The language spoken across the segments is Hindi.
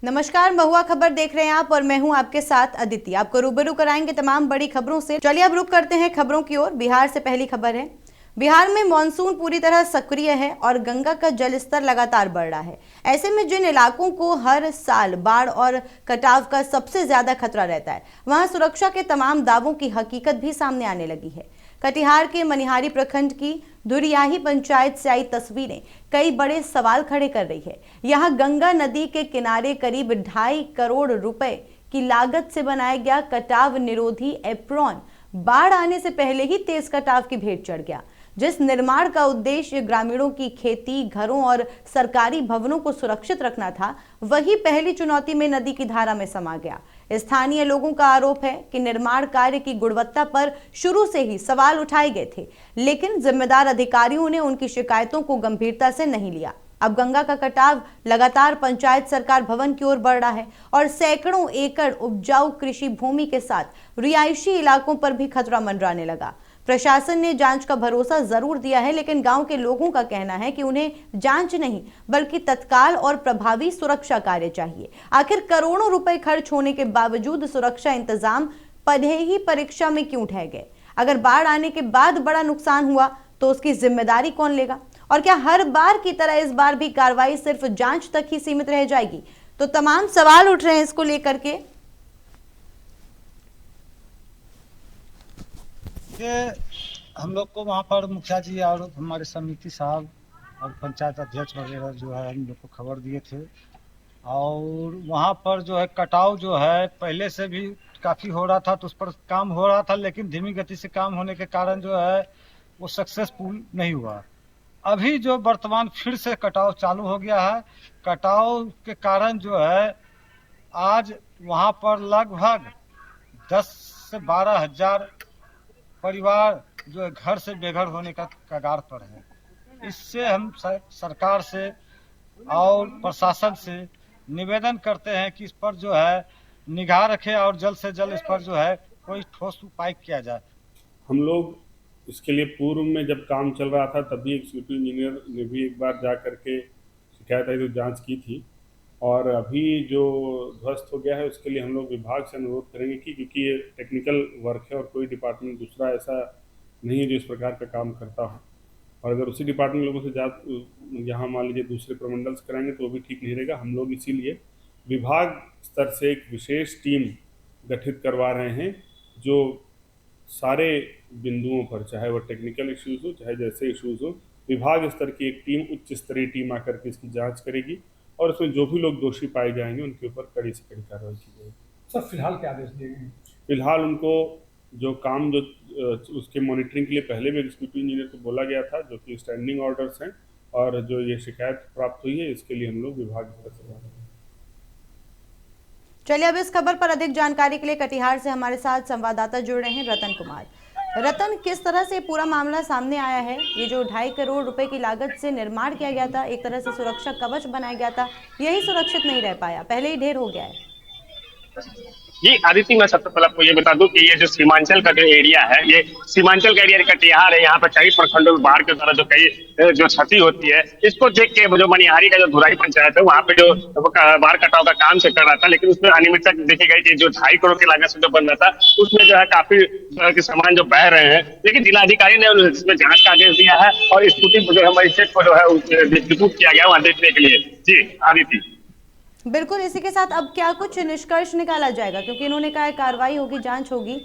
नमस्कार, महुआ खबर देख रहे हैं आप और मैं हूं आपके साथ अदिति। आपको रूबरू कराएंगे तमाम बड़ी खबरों से। चलिए अब रुक करते हैं खबरों की ओर। बिहार से पहली खबर है। बिहार में मानसून पूरी तरह सक्रिय है और गंगा का जल स्तर लगातार बढ़ रहा है। ऐसे में जिन इलाकों को हर साल बाढ़ और कटाव का सबसे ज्यादा खतरा रहता है, वहां सुरक्षा के तमाम दावों की हकीकत भी सामने आने लगी है। कटिहार के मनिहारी प्रखंड की धुरियाही पंचायत से आई तस्वीरें कई बड़े सवाल खड़े कर रही है। यहाँ गंगा नदी के किनारे करीब 2.5 करोड़ रुपए की लागत से बनाया गया कटाव निरोधी एप्रॉन बाढ़ आने से पहले ही तेज कटाव की भेंट चढ़ गया। जिस निर्माण का उद्देश्य ग्रामीणों की खेती, घरों और सरकारी भवनों को सुरक्षित रखना था, वही पहली चुनौती में नदी की धारा में समा गया। स्थानीय लोगों का आरोप है कि निर्माण कार्य की गुणवत्ता पर शुरू से ही सवाल उठाए गए थे, लेकिन जिम्मेदार अधिकारियों ने उनकी शिकायतों को गंभीरता से नहीं लिया। अब गंगा का कटाव लगातार पंचायत सरकार भवन की ओर बढ़ रहा है और सैकड़ों एकड़ उपजाऊ कृषि भूमि के साथ रिहायशी इलाकों पर भी खतरा मंडराने लगा। प्रशासन ने जांच का भरोसा जरूर दिया है, लेकिन गांव के लोगों का कहना है कि उन्हें जांच नहीं बल्कि तत्काल और प्रभावी सुरक्षा कार्य चाहिए। आखिर करोड़ों रुपए खर्च होने के बावजूद सुरक्षा इंतजाम पढ़े ही परीक्षा में क्यों ठहर गए? अगर बाढ़ आने के बाद बड़ा नुकसान हुआ तो उसकी जिम्मेदारी कौन लेगा? और क्या हर बार की तरह इस बार भी कार्रवाई सिर्फ जांच तक ही सीमित रह जाएगी? तो तमाम सवाल उठ रहे हैं इसको लेकर के। हम लोग को वहाँ पर मुखिया जी और हमारे समिति साहब और पंचायत अध्यक्ष वगैरह जो है हम लोग को खबर दिए थे, और वहाँ पर जो है कटाव जो है पहले से भी काफ़ी हो रहा था, तो उस पर काम हो रहा था, लेकिन धीमी गति से काम होने के कारण जो है वो सक्सेसफुल नहीं हुआ। अभी जो वर्तमान फिर से कटाव चालू हो गया है। कटाव के कारण जो है आज वहाँ पर लगभग 10 से 12 हजार परिवार जो है घर से बेघर होने का कगार पर है। इससे हम सरकार से और प्रशासन से निवेदन करते हैं कि इस पर जो है निगाह रखे और जल्द से जल्द इस पर जो है कोई ठोस उपाय किया जाए। हम लोग इसके लिए पूर्व में जब काम चल रहा था तभी एग्जीक्यूटिव इंजीनियर ने भी एक बार जा करके शिकायत आई तो जांच की थी, और अभी जो ध्वस्त हो गया है उसके लिए हम लोग विभाग से अनुरोध करेंगे कि क्योंकि ये टेक्निकल वर्क है और कोई डिपार्टमेंट दूसरा ऐसा नहीं है जो इस प्रकार का काम करता हो, और अगर उसी डिपार्टमेंट लोगों से यहाँ मान लीजिए दूसरे प्रमंडल से कराएंगे तो वो भी ठीक नहीं रहेगा। हम लोग इसीलिए विभाग स्तर से एक विशेष टीम गठित करवा रहे हैं जो सारे बिंदुओं पर, चाहे वो टेक्निकल इश्यूज़ हो चाहे जैसे इश्यूज़ हो, विभाग स्तर की एक टीम, उच्च स्तरीय टीम आकर के इसकी जांच करेगी और उसमें जो भी लोग दोषी पाए जाएंगे उनके ऊपर कड़ी से कड़ी कार्रवाई की जाएगी। सर फिलहाल क्या आदेश दिए गए? फिलहाल उनको जो काम जो उसके मॉनिटरिंग के लिए पहले भी एग्जीक्यूटिव इंजीनियर को बोला गया था, जो कि स्टैंडिंग ऑर्डर्स हैं, और जो ये शिकायत प्राप्त हुई है इसके लिए हम लोग विभाग स्तर से बात करेंगे। चलिए अब इस खबर पर अधिक जानकारी के लिए कटिहार से हमारे साथ संवाददाता जुड़ रहे हैं रतन कुमार। रतन, किस तरह से पूरा मामला सामने आया है? ये जो 2.5 करोड़ रुपए की लागत से निर्माण किया गया था, एक तरह से सुरक्षा कवच बनाया गया था, यही सुरक्षित नहीं रह पाया, पहले ही ढेर हो गया है। जी आदित्य, मैं सबसे पहले आपको ये बता दूं कि ये जो सीमांचल का जो एरिया है, ये सीमांचल का एरिया कटिहार है। यहाँ पर कई प्रखंडों में बाढ़ के द्वारा जो कई जो क्षति होती है, इसको देख के जो मनिहारी का जो धुराई पंचायत है वहाँ पे जो बाढ़ कटाव का काम से कर रहा था, लेकिन उसमें अनियमितता देखी गई कि जो 2.5 करोड़ की लागत से जो बन रहा था उसमें जो है काफी तरह के सामान जो बह रहे हैं, लेकिन जिलाधिकारी ने इसमें जाँच का आदेश दिया है और स्कूटी जो है मजिस्ट्रेट को जो है डिस्ट्रीब्यूट किया गया वहाँ देखने के लिए। जी आदित्य, बिल्कुल, इसी के साथ अब क्या कुछ निष्कर्ष निकाला जाएगा? क्योंकि इन्होंने कहा है कार्रवाई होगी, जांच होगी,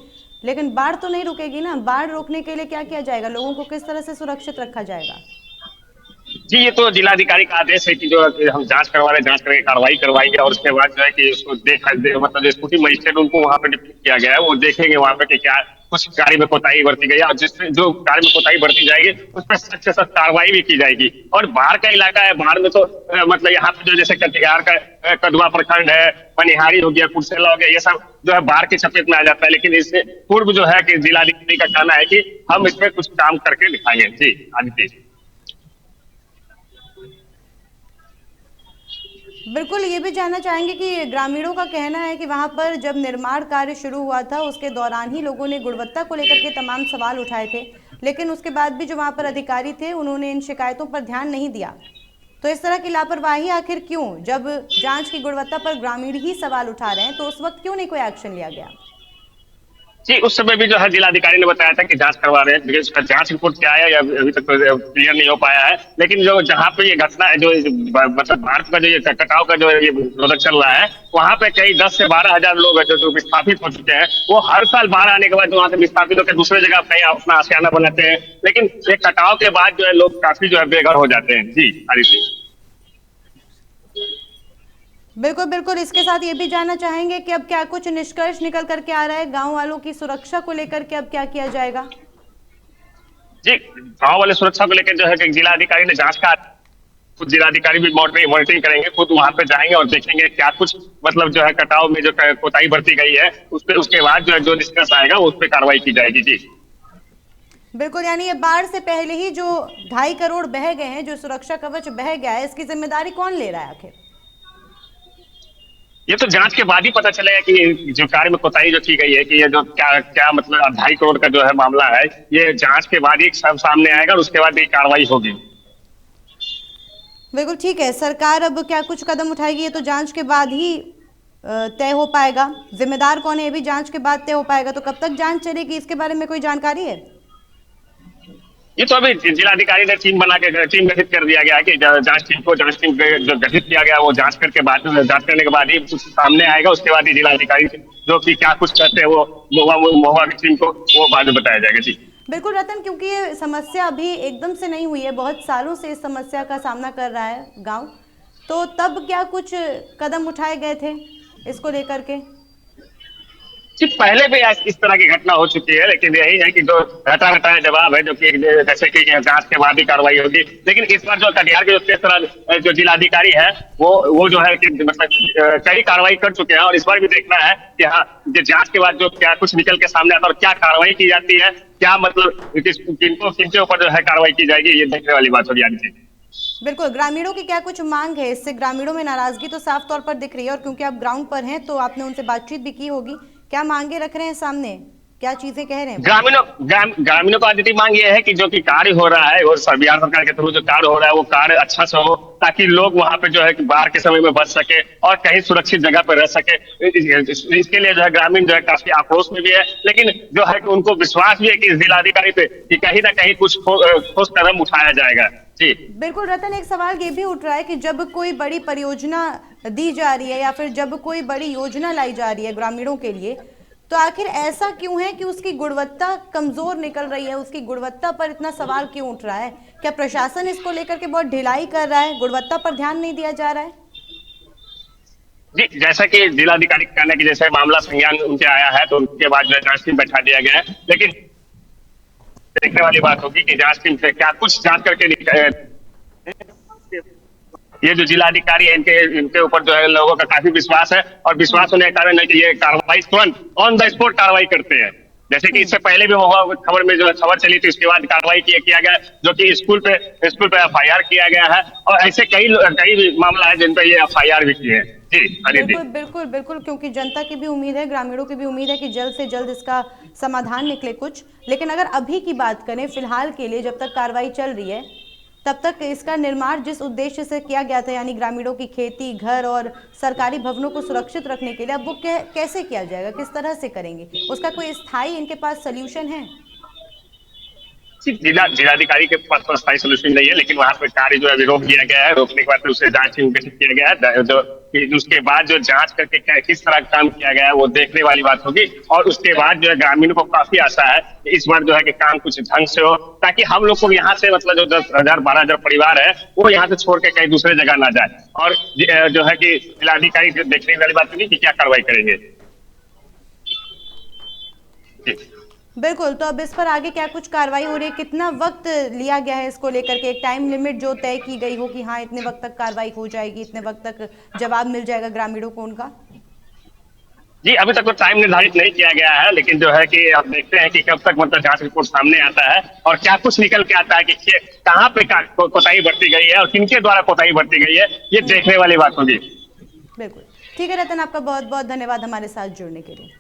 लेकिन बाढ़ तो नहीं रुकेगी ना। बाढ़ रोकने के लिए क्या किया जाएगा? लोगों को किस तरह से सुरक्षित रखा जाएगा? जी ये तो जिलाधिकारी का आदेश है कि जो हम जांच करवा रहे, जांच करके कार्रवाई करवाएंगे और उसके बाद जो है कि उसको मतलब जो स्कूटी मजिस्ट्रेट उनको वहाँ पे डिप्यूट किया गया है, वो देखेंगे वहाँ पे कि क्या कुछ कार्य में कोताही बरती गई है, और जिसमें जो कार्य में कोताही बरती जाएगी उस पर सख्त से सख्त कार्रवाई भी की जाएगी। और बाढ़ का इलाका है, बाढ़ में तो मतलब यहाँ पे जो जैसे कटिहार का कदवा प्रखंड है, मनिहारी हो गया, कुर्सेला हो गया, ये सब जो है बाढ़ की चपेट में आ जाता है, लेकिन इससे पूर्व जो है कि जिलाधिकारी का कहना है कि हम इसमें कुछ काम करके दिखाएंगे। जी आदित्य, बिल्कुल, ये भी जानना चाहेंगे कि ग्रामीणों का कहना है कि वहां पर जब निर्माण कार्य शुरू हुआ था उसके दौरान ही लोगों ने गुणवत्ता को लेकर के तमाम सवाल उठाए थे, लेकिन उसके बाद भी जो वहां पर अधिकारी थे उन्होंने इन शिकायतों पर ध्यान नहीं दिया। तो इस तरह की लापरवाही आखिर क्यों? जब जांच की गुणवत्ता पर ग्रामीण ही सवाल उठा रहे हैं तो उस वक्त क्यों नहीं कोई एक्शन लिया गया? जी, उस समय भी जो है जिलाधिकारी ने बताया था कि जांच करवा रहे हैं, लेकिन उसका जांच रिपोर्ट क्या आया या अभी तक तो क्लियर नहीं हो पाया है। लेकिन जो जहाँ पे ये घटना है, जो मतलब भारत का जो ये कटाव का जो ये प्रोजेक्ट चल रहा है, वहाँ पे कई 10 से 12 हजार लोग हैं जो विस्थापित हो चुके हैं। वो हर साल बाढ़ आने के बाद वहाँ से विस्थापित होकर दूसरे जगह कहीं अपना आशियाना बनाते हैं, लेकिन ये कटाव के बाद जो है लोग काफी जो है बेघर हो जाते हैं। जी आदित्य। बिल्कुल बिल्कुल, इसके साथ ये भी जानना चाहेंगे कि अब क्या कुछ निष्कर्ष निकल करके आ रहा है गांव वालों की सुरक्षा को लेकर के, अब क्या किया जाएगा? जी, गांव वाले सुरक्षा को लेकर जो है कि जिलाधिकारी ने जांच का, खुद जिलाधिकारी भी मॉनिटरिंग करेंगे, खुद वहां पे जाएंगे और देखेंगे क्या कुछ मतलब जो है कटाव में जो कोताही बरती गई है, उस पे उसके बाद जो है जो निष्कर्ष आएगा उस पर कार्रवाई की जाएगी। जी बिल्कुल, यानी ये बाढ़ से पहले ही जो 2.5 करोड़ बह गए हैं, जो सुरक्षा कवच बह गया है, इसकी जिम्मेदारी कौन ले रहा है आखिर? ये तो जांच के बाद ही पता चलेगा कि जो कार्य में कोताही जो की गई है, कि ये जो क्या क्या मतलब 2.5 करोड़ का जो है मामला है, ये जांच के बाद ही सब सामने आएगा और उसके बाद ही कार्रवाई होगी। बिल्कुल ठीक है, सरकार अब क्या कुछ कदम उठाएगी ये तो जांच के बाद ही तय हो पाएगा। जिम्मेदार कौन है ये भी जांच के बाद तय हो पाएगा। तो कब तक जांच चलेगी, इसके बारे में कोई जानकारी है? ये तो अभी जिलाधिकारी ने टीम गठित कर दिया गया है कि जांच टीम जो गठित किया गया वो जांच करने के बाद ही कुछ सामने आएगा। उसके बाद ही जिलाधिकारी जो कि क्या कुछ करते हैं वो महुआ की टीम को वो बाद में बताया जाएगा। जी बिल्कुल रतन, क्योंकि ये समस्या अभी एकदम से नहीं हुई है, बहुत सालों से इस समस्या का सामना कर रहा है गांव, तो तब क्या कुछ कदम उठाए गए थे इसको लेकर के? जी, पहले भी इस तरह की घटना हो चुकी है, लेकिन यही है कि जो घटाया जवाब है, जो कि जैसे कि जांच के बाद ही कार्रवाई होगी। लेकिन इस बार जो कटिहार के जो जिलाधिकारी है वो जो है कि मतलब कई कार्रवाई कर चुके हैं और इस बार भी देखना है कि हाँ, जांच के बाद जो क्या कुछ निकल के सामने आता है और क्या कार्रवाई की जाती है, क्या मतलब किनके ऊपर जो है कार्रवाई की जाएगी, ये देखने वाली बात होगी। बिल्कुल, ग्रामीणों की क्या कुछ मांग है? इससे ग्रामीणों में नाराजगी तो साफ तौर पर दिख रही है और क्योंकि आप ग्राउंड पर हैं तो आपने उनसे बातचीत भी की होगी। क्या मांगे रख रहे हैं सामने, क्या चीजें कह रहे हैं? ग्रामीणों को आदित्य मांग ये है कि जो कि कार्य हो रहा है और बिहार सरकार के थ्रू जो कार्य हो रहा है वो कार्य अच्छा से हो, ताकि लोग वहां पे जो है कि बाढ़ के समय में बच सके और कहीं सुरक्षित जगह पर रह सके। इसके लिए जो है ग्रामीण जो है काफी आक्रोश में भी है, लेकिन जो है कि उनको विश्वास भी है कि जिलाधिकारी पे कि कहीं ना कहीं कुछ ठोस कदम उठाया जाएगा। जी बिल्कुल रतन, एक सवाल ये भी उठ रहा है कि जब कोई बड़ी परियोजना दी जा रही है या फिर जब कोई बड़ी योजना लाई जा रही है ग्रामीणों के लिए, तो आखिर ऐसा क्यों है कि उसकी गुणवत्ता कमजोर निकल रही है? उसकी गुणवत्ता पर इतना सवाल क्यों उठ रहा है? क्या प्रशासन इसको लेकर के बहुत ढिलाई कर रहा है, गुणवत्ता पर ध्यान नहीं दिया जा रहा है? जी, जैसा कि जिलाधिकारी का कहना है कि जैसे मामला संज्ञान उनके आया है तो उनके बाद जो जांच टीम बैठा दिया गया है, लेकिन देखने वाली बात होगी कि जांच टीम से क्या कुछ जांच करके ये जो जिलाधिकारी है इनके ऊपर जो है लोगों का काफी विश्वास है और विश्वास होने के कारण है कि ये कार्रवाई तुरंत ऑन द स्पॉट कार्रवाई करते हैं। जैसे कि इससे पहले भी खबर में जो खबर चली थी उसके बाद कार्रवाई किया गया, जो कि स्कूल पे FIR किया गया है और ऐसे कई मामला है जिन पे ये FIR भी किए हैं। जी बिल्कुल बिल्कुल बिल्कुल, क्योंकि जनता की भी उम्मीद है, ग्रामीणों की भी उम्मीद है कि जल्द से जल्द इसका समाधान निकले कुछ। लेकिन अगर अभी की बात करें, फिलहाल के लिए जब तक कार्रवाई चल रही है तब तक इसका निर्माण जिस उद्देश्य से किया गया था, यानी ग्रामीणों की खेती, घर और सरकारी भवनों को सुरक्षित रखने के लिए, अब वो कैसे किया जाएगा, किस तरह से करेंगे? उसका कोई स्थायी इनके पास सोल्यूशन है? जिलाधिकारी के पास तो स्थायी सोल्यूशन नहीं है, लेकिन वहाँ पे कार्य जो है रोक दिया गया है। रोकने के बाद उसे जांच गठित किया गया है, जो उसके बाद जो जांच करके किस तरह काम किया गया है वो देखने वाली बात होगी। और उसके बाद जो है ग्रामीणों को काफी आशा है कि इस बार जो है कि काम कुछ ढंग से हो, ताकि हम लोग को यहाँ से मतलब जो 10,000-12,000 परिवार है वो यहाँ से छोड़ के कहीं दूसरे जगह ना जाए। और जो है कि जिलाधिकारी देखने वाली बात होगी कि क्या कार्रवाई करेंगे। बिल्कुल, तो अब इस पर आगे क्या कुछ कार्रवाई हो रही है? कितना वक्त लिया गया है इसको लेकर के? एक टाइम लिमिट जो तय की गई हो कि हाँ इतने वक्त तक कार्रवाई हो जाएगी, इतने वक्त तक जवाब मिल जाएगा ग्रामीणों को उनका? जी, अभी तक तो टाइम निर्धारित नहीं किया गया है, लेकिन जो है कि अब देखते हैं कि कब तक मतलब जांच रिपोर्ट सामने आता है और क्या कुछ निकल के आता है कि कहाँ पे कोताही बरती गई है और किनके द्वारा कोताही बरती गई है, ये देखने वाली बात होगी। बिल्कुल ठीक है रतन, आपका बहुत बहुत धन्यवाद हमारे साथ जुड़ने के लिए।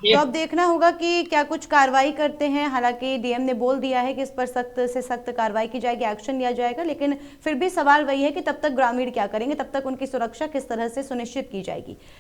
तो अब देखना होगा कि क्या कुछ कार्रवाई करते हैं। हालांकि डीएम ने बोल दिया है कि इस पर सख्त से सख्त कार्रवाई की जाएगी, एक्शन लिया जाएगा, लेकिन फिर भी सवाल वही है कि तब तक ग्रामीण क्या करेंगे, तब तक उनकी सुरक्षा किस तरह से सुनिश्चित की जाएगी।